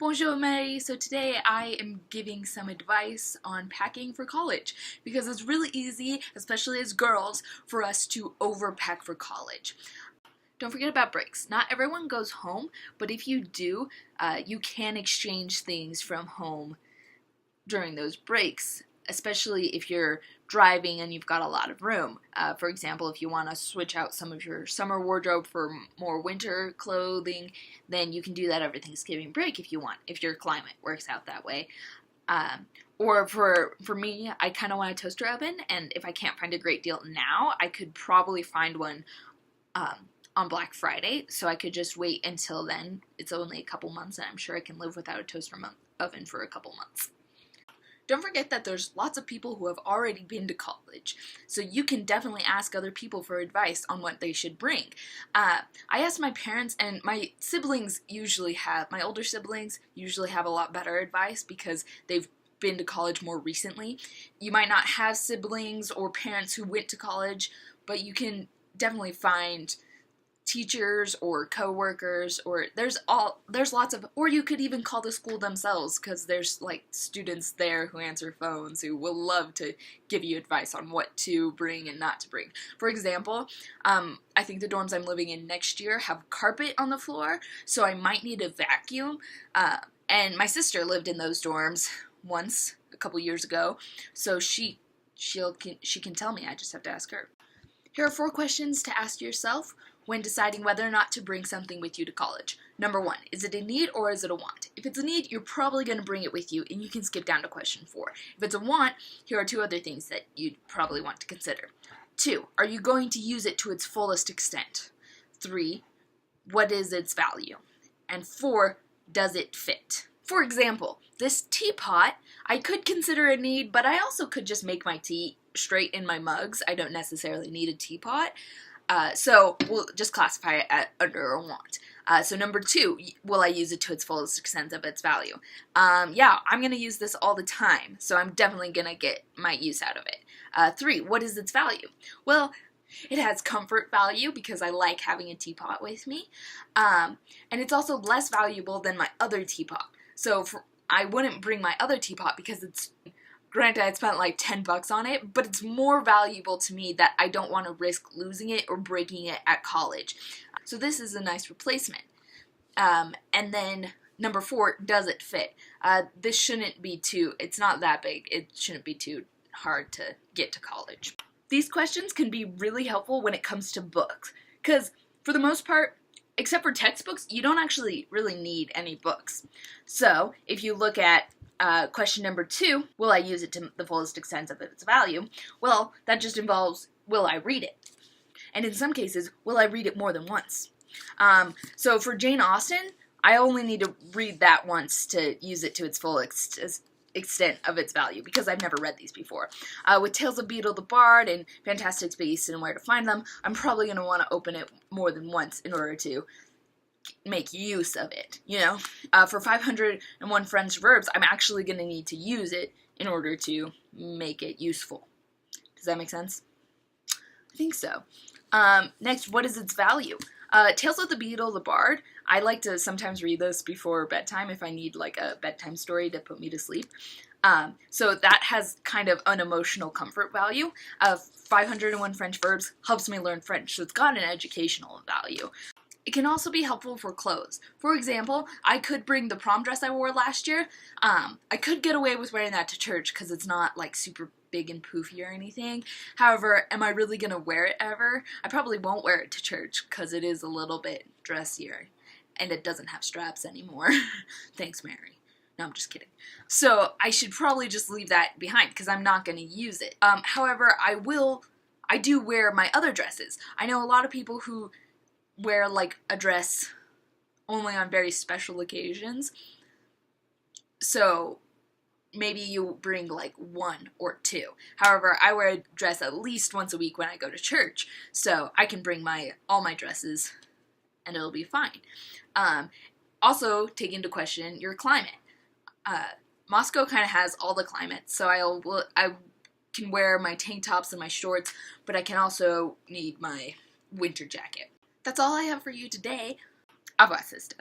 Bonjour Mary, so today I am giving some advice on packing for college because it's really easy, especially as girls, for us to overpack for college. Don't forget about breaks. Not everyone goes home, but if you do, you can exchange things from home during those breaks, especially if you're driving and you've got a lot of room. For example, if you want to switch out some of your summer wardrobe for more winter clothing, then you can do that over Thanksgiving break if you want, if your climate works out that way. Or for me, I kind of want a toaster oven, and if I can't find a great deal now, I could probably find one on Black Friday, so I could just wait until then. It's only a couple months, and I'm sure I can live without a toaster oven for a couple months. Don't forget that there's lots of people who have already been to college, so you can definitely ask other people for advice on what they should bring. I asked my parents, and my older siblings usually have a lot better advice because they've been to college more recently. You might not have siblings or parents who went to college, but you can definitely find teachers or co-workers, or there's lots of, or you could even call the school themselves, because there's like students there who answer phones who will love to give you advice on what to bring and not to bring. For example, I think the dorms I'm living in next year have carpet on the floor, so I might need a vacuum, and my sister lived in those dorms once a couple years ago, so she can tell me. I just have to ask her. Here are 4 questions to ask yourself when deciding whether or not to bring something with you to college. Number 1, is it a need or is it a want? If it's a need, you're probably going to bring it with you, and you can skip down to question 4. If it's a want, here are 2 other things that you'd probably want to consider. 2, are you going to use it to its fullest extent? 3, what is its value? And 4, does it fit? For example, this teapot, I could consider a need, but I also could just make my tea straight in my mugs. I don't necessarily need a teapot. So we'll just classify it under a want. So number 2, will I use it to its fullest extent of its value? Yeah, I'm going to use this all the time, so I'm definitely going to get my use out of it. 3, what is its value? Well, it has comfort value because I like having a teapot with me, and it's also less valuable than my other teapot. So I wouldn't bring my other teapot because it's, granted, I'd spent like $10 on it, but it's more valuable to me that I don't want to risk losing it or breaking it at college. So this is a nice replacement. And then number 4, does it fit? This shouldn't be it's not that big. It shouldn't be too hard to get to college. These questions can be really helpful when it comes to books, because for the most part, except for textbooks, you don't actually really need any books. So if you look at question number 2, will I use it to the fullest extent of its value? Well, that just involves, will I read it? And in some cases, will I read it more than once? So for Jane Austen, I only need to read that once to use it to its full extent of its value, because I've never read these before. With Tales of Beedle the Bard and Fantastic Beasts and Where to Find Them, I'm probably going to want to open it more than once in order to make use of it, you know. For 501 French verbs, I'm actually going to need to use it in order to make it useful. Does that make sense? I think so. Next, what is its value? Tales of the Beedle the Bard, I like to sometimes read this before bedtime if I need like a bedtime story to put me to sleep. So that has kind of an emotional comfort value. 501 French verbs helps me learn French, so it's got an educational value. It can also be helpful for clothes. For example, I could bring the prom dress I wore last year. I could get away with wearing that to church because it's not like super big and poofy or anything. However, am I really going to wear it ever? I probably won't wear it to church because it is a little bit dressier and it doesn't have straps anymore. Thanks, Mary. No, I'm just kidding. So I should probably just leave that behind because I'm not going to use it. However, I do wear my other dresses. I know a lot of people who wear like a dress only on very special occasions, so maybe you bring like 1 or 2. However, I wear a dress at least once a week when I go to church, so I can bring all my dresses and it'll be fine. Also, take into question your climate. Moscow kind of has all the climates, so I can wear my tank tops and my shorts, but I can also need my winter jacket. That's all I have for you today. Au revoir, sister.